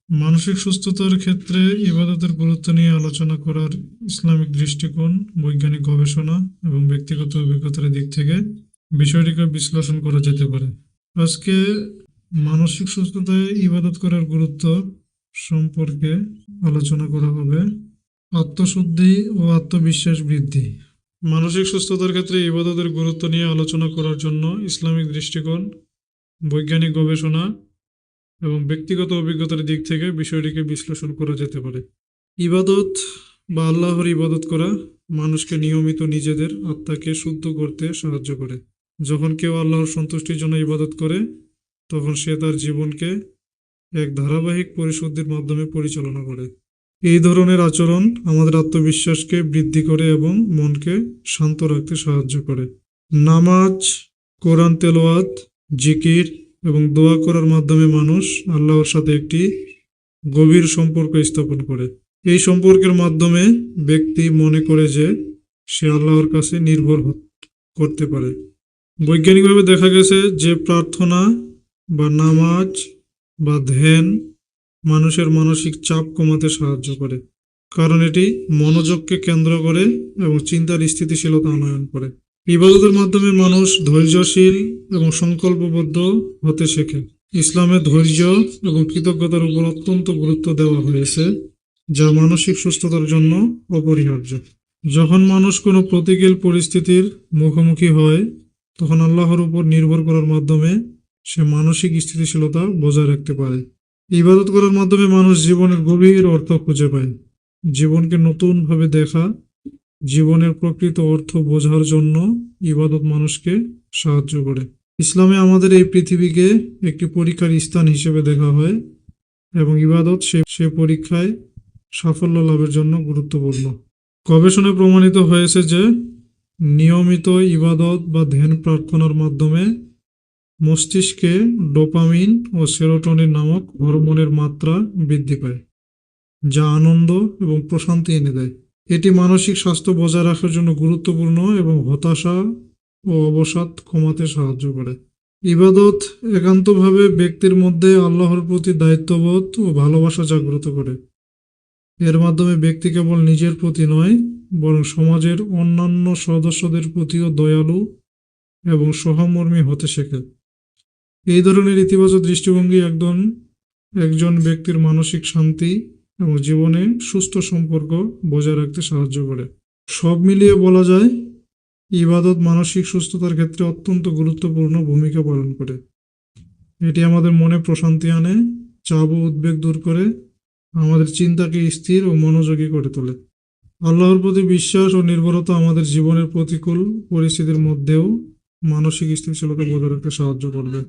মানসিক সুস্থতার ক্ষেত্রে ইবাদতের গুরুত্ব নিয়ে আলোচনা করার ইসলামিক দৃষ্টিকোণ, বৈজ্ঞানিক গবেষণা এবং ব্যক্তিগত অভিজ্ঞতার দিক থেকে বিষয়টিকে বিশ্লেষণ করা যেতে পারে। আজকে মানসিক সুস্থতায় ইবাদত করার গুরুত্ব সম্পর্কে আলোচনা করা হবে। আত্মশুদ্ধি ও আত্মবিশ্বাস বৃদ্ধি। মানসিক সুস্থতার ক্ষেত্রে ইবাদতের গুরুত্ব নিয়ে আলোচনা করার জন্য ইসলামিক দৃষ্টিকোণ, বৈজ্ঞানিক গবেষণা এবং ব্যক্তিগত অভিজ্ঞতার দিক থেকে বিষয়টিকে বিশ্লেষণ করা যেতে পারে। ইবাদত বা আল্লাহর ইবাদত করা মানুষকে নিয়মিত নিজেদের আত্মাকে শুদ্ধ করতে সাহায্য করে। যখন কেউ আল্লাহর সন্তুষ্টির জন্য ইবাদত করে, তখন সে তার জীবনকে এক ধারাবাহিক পরিশুদ্ধির মাধ্যমে পরিচালনা করে। এই ধরনের আচরণ আমাদের আত্মবিশ্বাসকে বৃদ্ধি করে এবং মনকে শান্ত রাখতে সাহায্য করে। নামাজ, কোরআন তেলাওয়াত, জিকির এবং দোয়া করার মাধ্যমে মানুষ আল্লাহর সাথে একটি গভীর সম্পর্ক স্থাপন করে। এই সম্পর্কের মাধ্যমে ব্যক্তি মনে করে যে সে আল্লাহর কাছে নির্ভর করতে পারে। বৈজ্ঞানিকভাবে দেখা গেছে যে প্রার্থনা বা নামাজ বা ধ্যান মানুষের মানসিক চাপ কমাতে সাহায্য করে, কারণ এটি মনোযোগকে কেন্দ্র করে এবং চিন্তার স্থিতিশীলতা উন্নয়ন করে। ইবাদতের মাধ্যমে মানুষ ধৈর্যশীল এবং সংকল্পবদ্ধ হতে শেখে। ইসলামে ধৈর্য এবং কৃতজ্ঞতার উপর অত্যন্ত গুরুত্ব দেওয়া হয়েছে, যা মানসিক সুস্থতার জন্য অপরিহার্য। যখন মানুষ কোনো প্রতিকূল পরিস্থিতির মুখোমুখি হয়, তখন আল্লাহর উপর নির্ভর করার মাধ্যমে সে মানসিক স্থিতিশীলতা বজায় রাখতে পারে। ইবাদত করার মাধ্যমে মানুষ জীবনের গভীর অর্থ খুঁজে পায়। জীবনকে নতুনভাবে দেখা, জীবনের প্রকৃত অর্থ বোঝার জন্য ইবাদত মানুষকে সাহায্য করে। ইসলামে আমাদের এই পৃথিবীকে একটি পরীক্ষার স্থান হিসেবে দেখা হয় এবং ইবাদত সে পরীক্ষায় সাফল্য লাভের জন্য গুরুত্বপূর্ণ। গবেষণায় প্রমাণিত হয়েছে যে নিয়মিত ইবাদত বা ধ্যান প্রার্থনার মাধ্যমে মস্তিষ্কে ডোপামিন ও সেরোটোনিন নামক হরমোনের মাত্রা বৃদ্ধি পায়, যা আনন্দ এবং প্রশান্তি এনে দেয়। এটি মানসিক স্বাস্থ্য বজায় রাখার জন্য গুরুত্বপূর্ণ এবং হতাশা ও অবসাদ কমাতে সাহায্য করে। ইবাদত একান্তভাবে ব্যক্তির মধ্যে আল্লাহর প্রতি দায়িত্ববোধ ও ভালোবাসা জাগ্রত করে। এর মাধ্যমে ব্যক্তি কেবল নিজের প্রতি নয়, বরং সমাজের অন্যান্য সদস্যদের প্রতিও দয়ালু এবং সহমর্মী হতে শেখে। এই ধরনের ইতিবাচক দৃষ্টিভঙ্গি একজন ব্যক্তির মানসিক শান্তি এবং জীবনে সুস্থ সম্পর্ক বজায় রাখতে সাহায্য করে। সব মিলিয়ে বলা যায়, ইবাদত মানসিক সুস্থতার ক্ষেত্রে অত্যন্ত গুরুত্বপূর্ণ ভূমিকা পালন করে। এটি আমাদের মনে প্রশান্তি আনে, চাপ ও উদ্বেগ দূর করে, আমাদের চিন্তাকে স্থির ও মনোযোগী করে তোলে। আল্লাহর প্রতি বিশ্বাস ও নির্ভরতা আমাদের জীবনের প্রতিকূল পরিস্থিতির মধ্যেও মানসিক স্থিতিশীলতা বজায় রাখতে সাহায্য করবে।